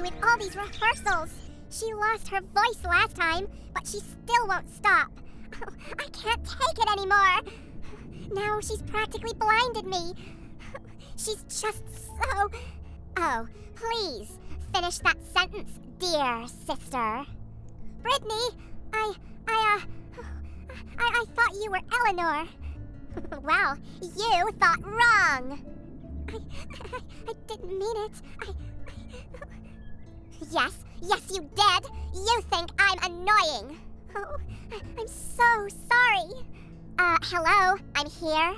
with all these rehearsals. She lost her voice last time, but she still won't stop. Oh, I can't take it anymore. Now she's practically blinded me. She's just so... Oh, please, finish that sentence, dear sister. Brittany, I thought you were Eleanor. Well, you thought wrong. I didn't mean it. Yes, you did. You think I'm annoying. Oh, I'm so sorry. Hello, I'm here.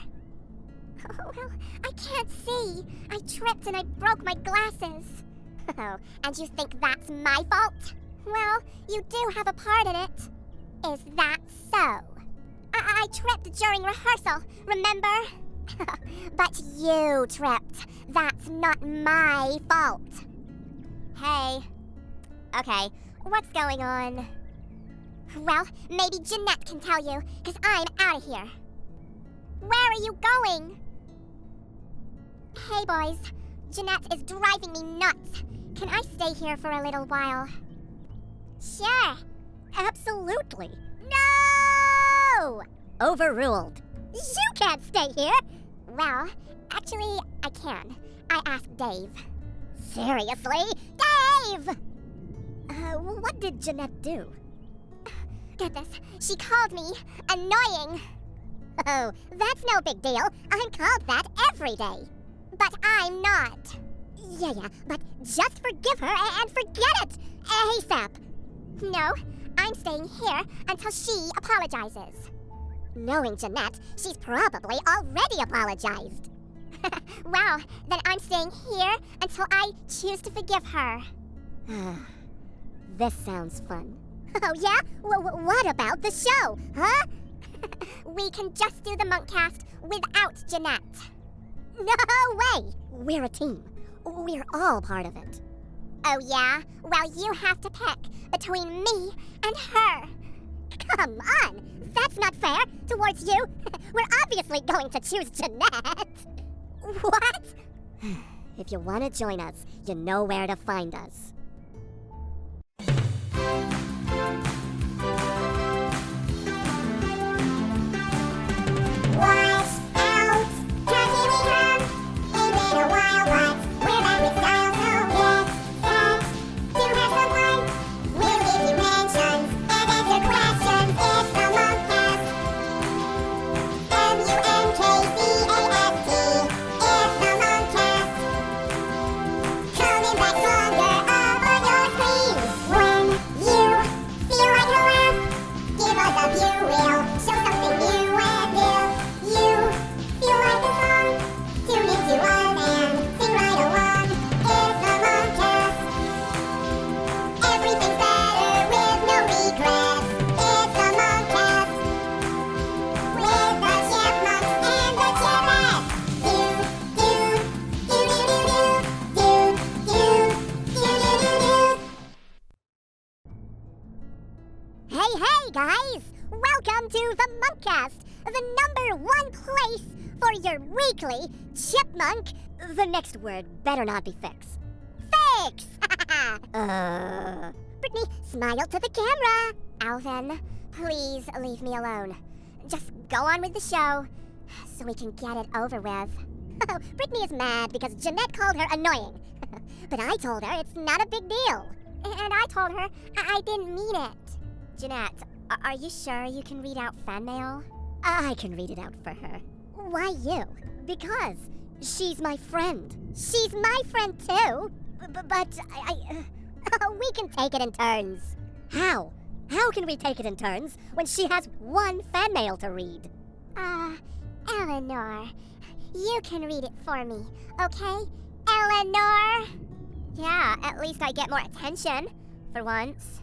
Oh, well, I can't see. I tripped and I broke my glasses. Oh, and you think that's my fault? Well, you do have a part in it. Is that so? I tripped during rehearsal, remember? But you tripped. That's not my fault. Hey. Okay, what's going on? Well, maybe Jeanette can tell you, because I'm out of here. Where are you going? Hey, boys. Jeanette is driving me nuts. Can I stay here for a little while? Sure. Absolutely. No! Overruled. You can't stay here. Well, actually, I can. I asked Dave. Seriously? Dave! What did Jeanette do? Goodness, she called me annoying. Oh, that's no big deal. I'm called that every day. But I'm not. Yeah, but just forgive her and forget it. ASAP. No, I'm staying here until she apologizes. Knowing Jeanette, she's probably already apologized. Well, then I'm staying here until I choose to forgive her. This sounds fun. Oh, yeah? What about the show, huh? We can just do the Munkcast without Jeanette. No way! We're a team. We're all part of it. Oh, yeah? Well, you have to pick between me and her. Come on! That's not fair towards you. We're obviously going to choose Jeanette. What? If you want to join us, you know where to find us. Watch out! 'Cause here we come! Ain't been a while, but we're back with style, so get set to have some fun. We'll give you mentions and answer questions. It's the Munkcast. Munkcast. It's the Munkcast. Coming back stronger up on your screens. When you feel like a laugh, give us a view. We'll show something new and new. You feel like a song, tune into us and sing right along. It's the Munkcast. Everything's better with no regrets. It's the Munkcast. With the Chipmunks and the Chipmunks. Hey guys! Welcome to the Munkcast, the #1 place for your weekly chipmunk. The next word better not be fix. Fix! Brittany, smile to the camera. Alvin, please leave me alone. Just go on with the show so we can get it over with. Brittany is mad because Jeanette called her annoying. But I told her it's not a big deal. And I told her I didn't mean it. Jeanette, are you sure you can read out fan mail? I can read it out for her. Why you? Because she's my friend. She's my friend too. But we can take it in turns. How? How can we take it in turns when she has one fan mail to read? Eleanor, you can read it for me, okay? Eleanor? Yeah, at least I get more attention, for once.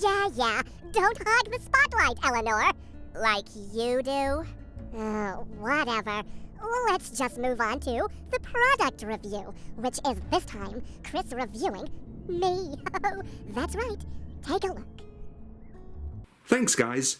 Yeah, don't hog the spotlight, Eleanor. Like you do. Whatever. Let's just move on to the product review, which is this time Chris reviewing me. That's right. Take a look. Thanks, guys.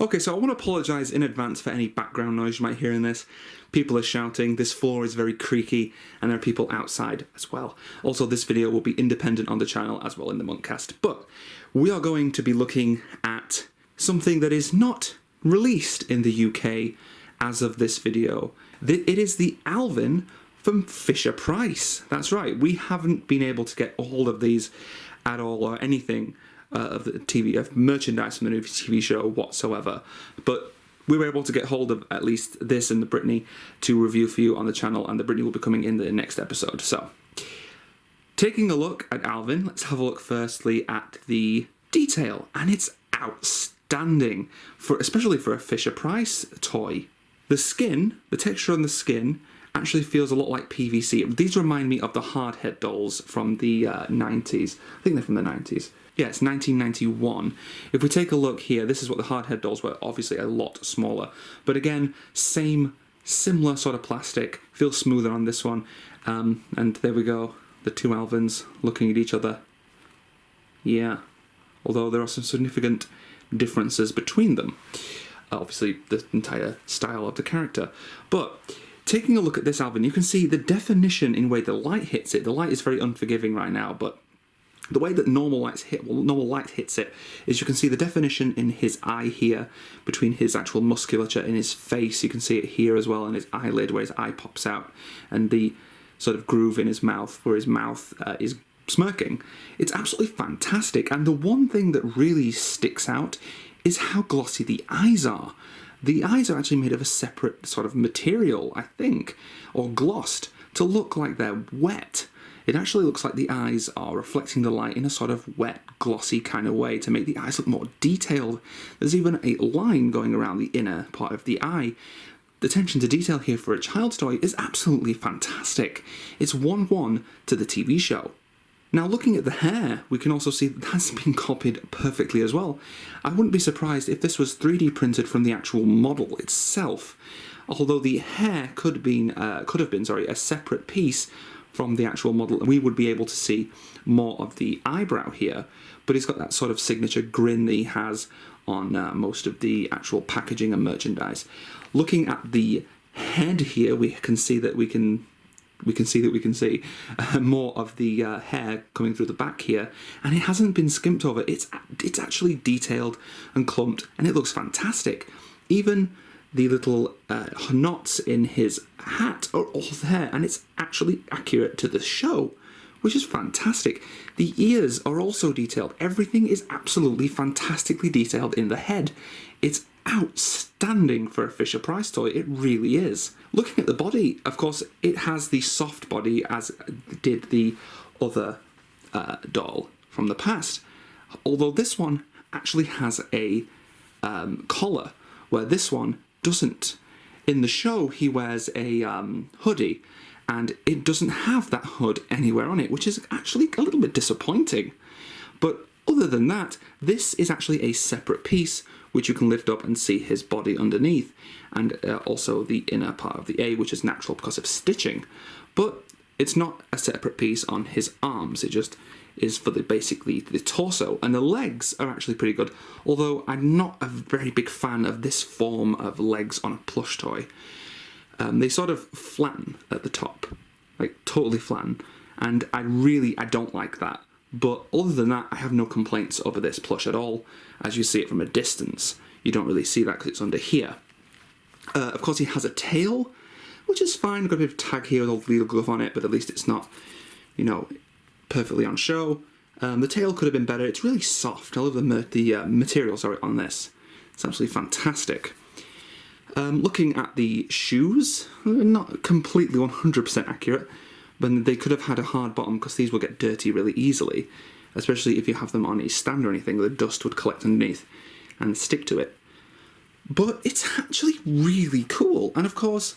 Okay, so I want to apologise in advance for any background noise you might hear in this. People are shouting, this floor is very creaky, and there are people outside as well. Also, this video will be independent on the channel as well in the Munkcast. But we are going to be looking at something that is not released in the UK as of this video. It is the ALVIN from Fisher-Price. That's right, we haven't been able to get a hold of these at all, or anything of merchandise from the new TV show whatsoever. But we were able to get hold of at least this and the Britney to review for you on the channel, and the Britney will be coming in the next episode. So, taking a look at ALVIN, let's have a look firstly at the detail, and it's outstanding, especially for a Fisher-Price toy. The skin, the texture on the skin, actually feels a lot like PVC. These remind me of the hardhead dolls from the 90s. I think they're from the 90s. Yeah, it's 1991. If we take a look here, this is what the hardhead dolls were, obviously a lot smaller. But again, similar sort of plastic, feels smoother on this one. And there we go, the two ALVINs looking at each other. Yeah, although there are some significant differences between them. Obviously, the entire style of the character. But taking a look at this ALVIN, you can see the definition in the way the light hits it. The light is very unforgiving right now, but the way that normal light hits it is you can see the definition in his eye here, between his actual musculature in his face. You can see it here as well in his eyelid where his eye pops out, and the sort of groove in his mouth where his mouth is smirking. It's absolutely fantastic, and the one thing that really sticks out is how glossy the eyes are. The eyes are actually made of a separate sort of material, I think, or glossed, to look like they're wet. It actually looks like the eyes are reflecting the light in a sort of wet, glossy kind of way to make the eyes look more detailed. There's even a line going around the inner part of the eye. The attention to detail here for a child's toy is absolutely fantastic. It's 1-1 to the TV show. Now, looking at the hair, we can also see that that's been copied perfectly as well. I wouldn't be surprised if this was 3D printed from the actual model itself, although the hair could have been a separate piece from the actual model, and we would be able to see more of the eyebrow here, but he's got that sort of signature grin that he has on most of the actual packaging and merchandise. Looking at the head here, we can see more of the hair coming through the back here, and it hasn't been skimped over. It's actually detailed and clumped, and it looks fantastic. Even the little knots in his hat are all there, and it's actually accurate to the show, which is fantastic. The ears are also detailed. Everything is absolutely fantastically detailed in the head. It's outstanding for a Fisher-Price toy, it really is. Looking at the body, of course, it has the soft body as did the other doll from the past, although this one actually has a collar, where this one doesn't. In the show, he wears a hoodie, and it doesn't have that hood anywhere on it, which is actually a little bit disappointing. But other than that, this is actually a separate piece, which you can lift up and see his body underneath, and also the inner part of the A, which is natural because of stitching. But it's not a separate piece on his arms, it just is for basically the torso, and the legs are actually pretty good, although I'm not a very big fan of this form of legs on a plush toy. They sort of flatten at the top, like totally flatten, and I don't like that. But other than that, I have no complaints over this plush at all. As you see it from a distance, you don't really see that because it's under here. Of course, he has a tail, which is fine. Got a bit of tag here with a little glove on it, but at least it's not, perfectly on show. The tail could have been better. It's really soft. I love the material on this. It's absolutely fantastic. Looking at the shoes, not completely 100% accurate, but they could have had a hard bottom because these will get dirty really easily, especially if you have them on a stand or anything. The dust would collect underneath and stick to it. But it's actually really cool, and of course,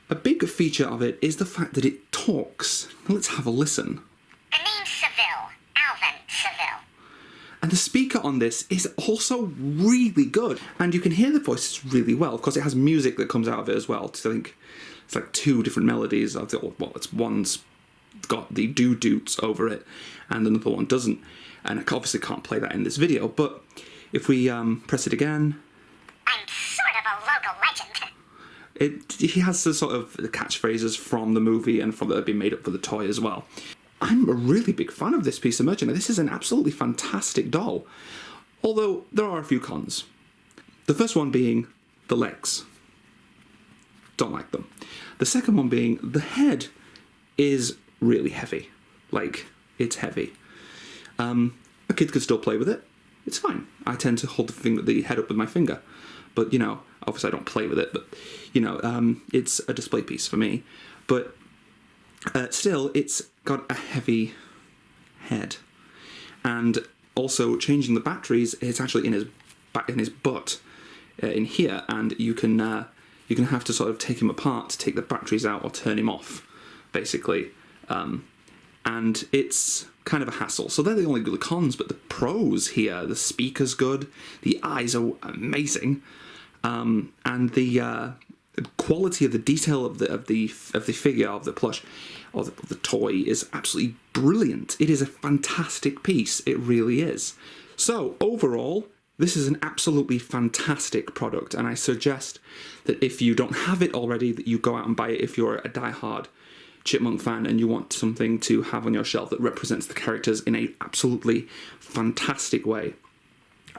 a big feature of it is the fact that it talks. Now let's have a listen. The name's Seville. ALVIN Seville. And the speaker on this is also really good, and you can hear the voices really well. Of course, it has music that comes out of it as well. So I think it's like two different melodies. One's got the doo-doots over it, and another one doesn't. And I obviously can't play that in this video, but if we press it again. He has the sort of catchphrases from the movie and from that have been made up for the toy as well. I'm a really big fan of this piece of merchandise. This is an absolutely fantastic doll. Although, there are a few cons. The first one being the legs. Don't like them. The second one being the head is really heavy. Like, it's heavy. A kid could still play with it. It's fine. I tend to hold the head up with my finger. But, you know, obviously I don't play with it, but, you know, it's a display piece for me. But still, it's got a heavy head. And also, changing the batteries, it's actually in his butt, in here, and you can have to sort of take him apart to take the batteries out or turn him off, basically. And it's kind of a hassle. So they're the only good cons, but the pros here, the speaker's good, the eyes are amazing, and the quality of the detail of the figure, of the plush, or the toy is absolutely brilliant. It is a fantastic piece. It really is. So overall, this is an absolutely fantastic product, and I suggest that if you don't have it already, that you go out and buy it if you're a die-hard Chipmunk fan and you want something to have on your shelf that represents the characters in a absolutely fantastic way.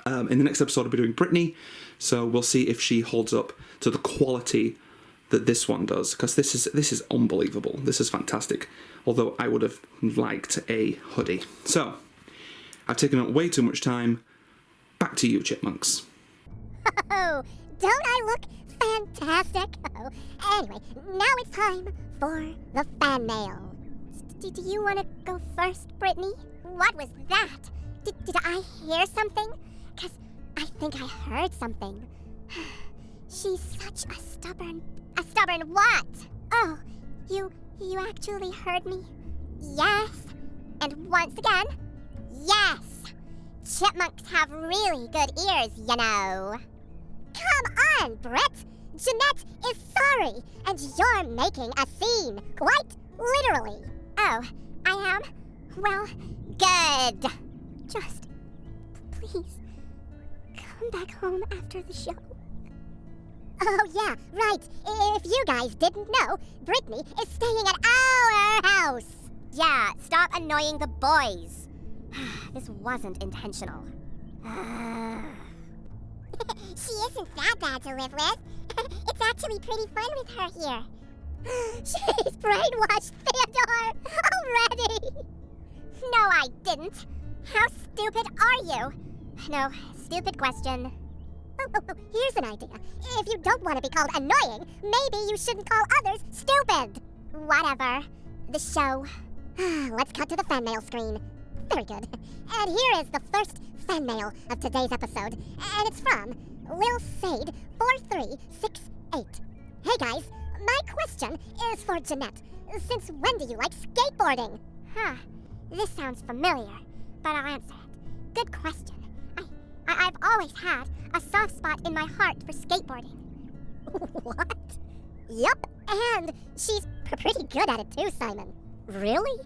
In the next episode, I'll be doing Brittany, so we'll see if she holds up to the quality that this one does, because this is unbelievable. This is fantastic. Although I would have liked a hoodie. So, I've taken up way too much time. Back to you, Chipmunks. Oh, don't I look fantastic? Oh, anyway, now it's time for the fan mail. Do you want to go first, Brittany? What was that? Did I hear something? 'Cause I think I heard something. She's such a stubborn what? Oh, you actually heard me? Yes. And once again, yes. Chipmunks have really good ears, you know. Come on, Britt. Jeanette is sorry, and you're making a scene, quite literally. Oh, I am? Well, good. Just, please, come back home after the show. Oh, yeah, right. If you guys didn't know, Brittany is staying at our house. Yeah, stop annoying the boys. This wasn't intentional. She isn't that bad to live with. It's actually pretty fun with her here. She's brainwashed Theodore already. No, I didn't. How stupid are you? No, stupid question. Oh, here's an idea. If you don't want to be called annoying, maybe you shouldn't call others stupid. Whatever. The show. Let's cut to the fan mail screen. Very good. And here is the first fan mail of today's episode. And it's from Lil Sade 4368. Hey guys, my question is for Jeanette. Since when do you like skateboarding? This sounds familiar, but I'll answer it. Good question. I've always had a soft spot in my heart for skateboarding. What? Yup, and she's pretty good at it too, Simon. Really?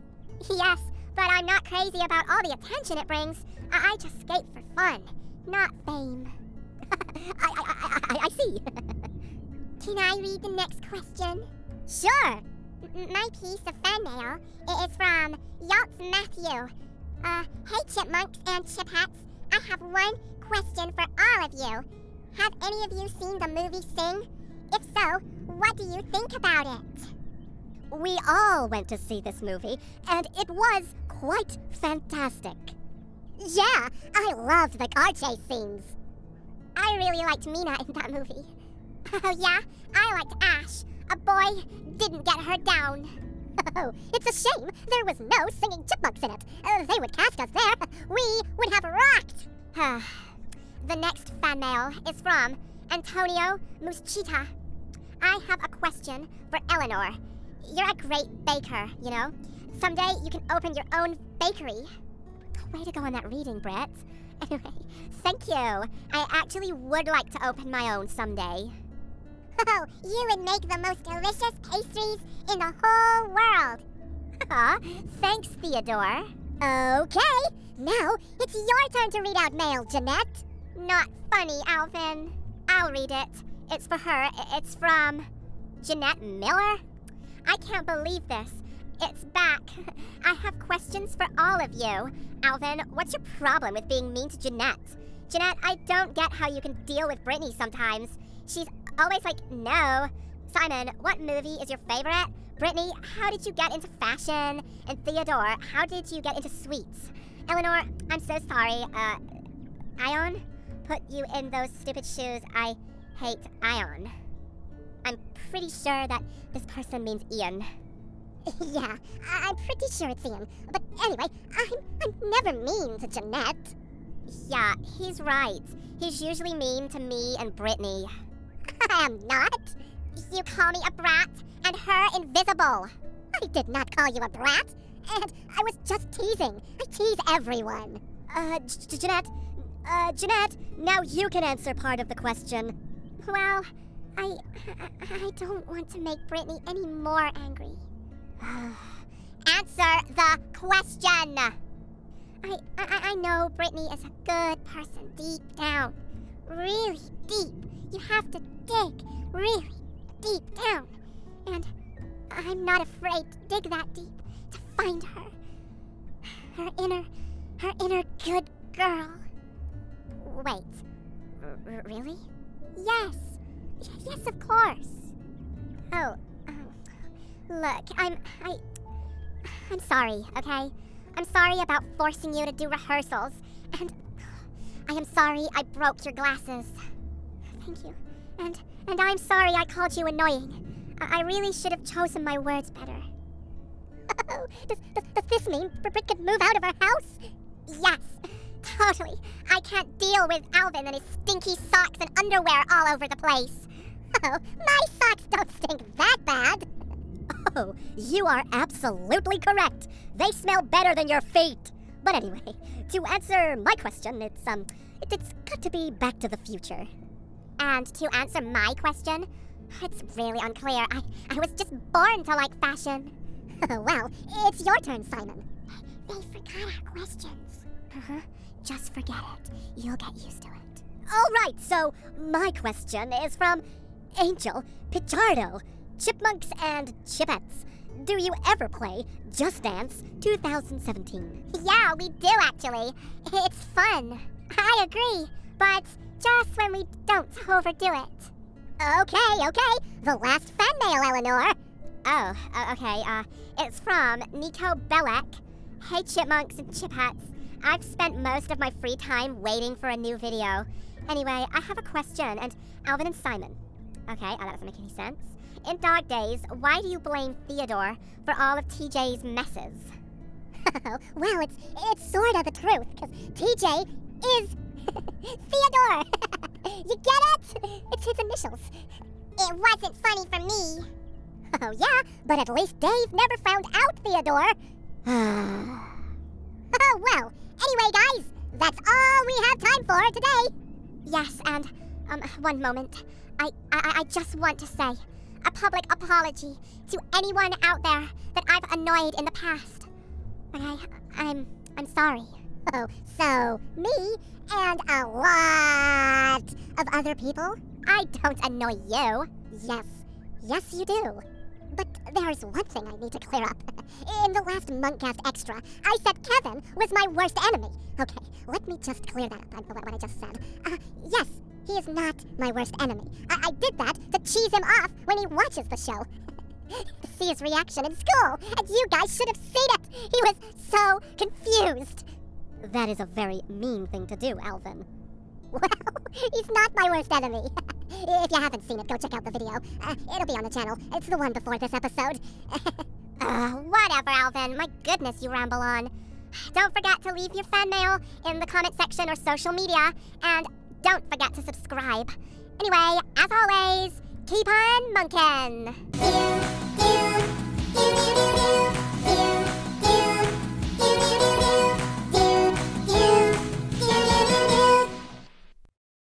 Yes, but I'm not crazy about all the attention it brings. I just skate for fun, not fame. I see. Can I read the next question? Sure. My piece of fan mail is from Yachts Matthew. Hey Chipmunks and Chip Hats. I have one question for all of you. Have any of you seen the movie Sing? If so, what do you think about it? We all went to see this movie, and it was quite fantastic. Yeah, I loved the car chase scenes. I really liked Mina in that movie. Oh yeah, I liked Ash. A boy didn't get her down. Oh, it's a shame there was no singing chipmunks in it. They would cast us there. We would have rocked. The next fan mail is from Antonio Muschita. I have a question for Eleanor. You're a great baker, you know. Someday you can open your own bakery. Way to go on that reading, Brett. Anyway, thank you. I actually would like to open my own someday. Oh, you would make the most delicious pastries in the whole world. Aw, thanks, Theodore. Okay, now it's your turn to read out mail, Jeanette. Not funny, Alvin. I'll read it. It's for her. It's from Jeanette Miller? I can't believe this. It's back. I have questions for all of you. Alvin, what's your problem with being mean to Jeanette? Jeanette, I don't get how you can deal with Brittany sometimes. She's always like, no. Simon, what movie is your favorite? Brittany, how did you get into fashion? And Theodore, how did you get into sweets? Eleanor, I'm so sorry. Ion? Put you in those stupid shoes. I hate Ion. I'm pretty sure that this person means Ian. Yeah, I'm pretty sure it's Ian. But anyway, I'm never mean to Jeanette. Yeah, he's right. He's usually mean to me and Brittany. I am not. You call me a brat and her invisible. I did not call you a brat. And I was just teasing. I tease everyone. Jeanette, now you can answer part of the question. Well, I don't want to make Brittany any more angry. Answer the question! I know Brittany is a good person deep down. Really deep. You have to dig really deep down. And I'm not afraid to dig that deep to find her. Her inner good girl. Wait, really? Yes. Yes, of course. Oh, look, I'm sorry, okay? I'm sorry about forcing you to do rehearsals, and I am sorry I broke your glasses. Thank you. And I'm sorry I called you annoying. I really should have chosen my words better. Oh, does this mean Brit could move out of our house? Yes, totally. I can't deal with Alvin and his stinky socks and underwear all over the place. Oh, my socks don't stink that bad. Oh, you are absolutely correct. They smell better than your feet. But anyway, to answer my question, it's got to be Back to the Future. And to answer my question, it's really unclear. I was just born to like fashion. Well, it's your turn, Simon. They forgot our questions. Just forget it. You'll get used to it. All right, so my question is from Angel Pichardo, Chipmunks and Chipettes. Do you ever play Just Dance 2017? Yeah, we do actually. It's fun. I agree, but just when we don't overdo it. Okay. The last fan mail, Eleanor. Oh, okay. It's from Nico Belek. Hey, Chipmunks and Chipettes. I've spent most of my free time waiting for a new video. Anyway, I have a question, and Alvin and Simon. Okay, that doesn't make any sense. In Dog Days, why do you blame Theodore for all of TJ's messes? Well, it's sort of the truth, because TJ is Theodore. You get it? It's his initials. It wasn't funny for me. Oh, yeah, but at least Dave never found out Theodore. Oh, well. Anyway, guys, that's all we have time for today. Yes, and, one moment. I just want to say a public apology to anyone out there that I've annoyed in the past. Okay, I'm sorry. Oh, so me and a lot of other people? I don't annoy you. Yes, you do. But there's one thing I need to clear up. In the last Munkcast Extra, I said Kevin was my worst enemy. Okay, let me just clear that up, what I just said. Yes, he is not my worst enemy. I did that to cheese him off when he watches the show. To see his reaction in school, and you guys should have seen it. He was so confused. That is a very mean thing to do, Alvin. Well, he's not my worst enemy. If you haven't seen it, go check out the video. It'll be on the channel. It's the one before this episode. Whatever, Alvin. My goodness, you ramble on. Don't forget to leave your fan mail in the comment section or social media, and don't forget to subscribe. Anyway, as always, keep on munkin'.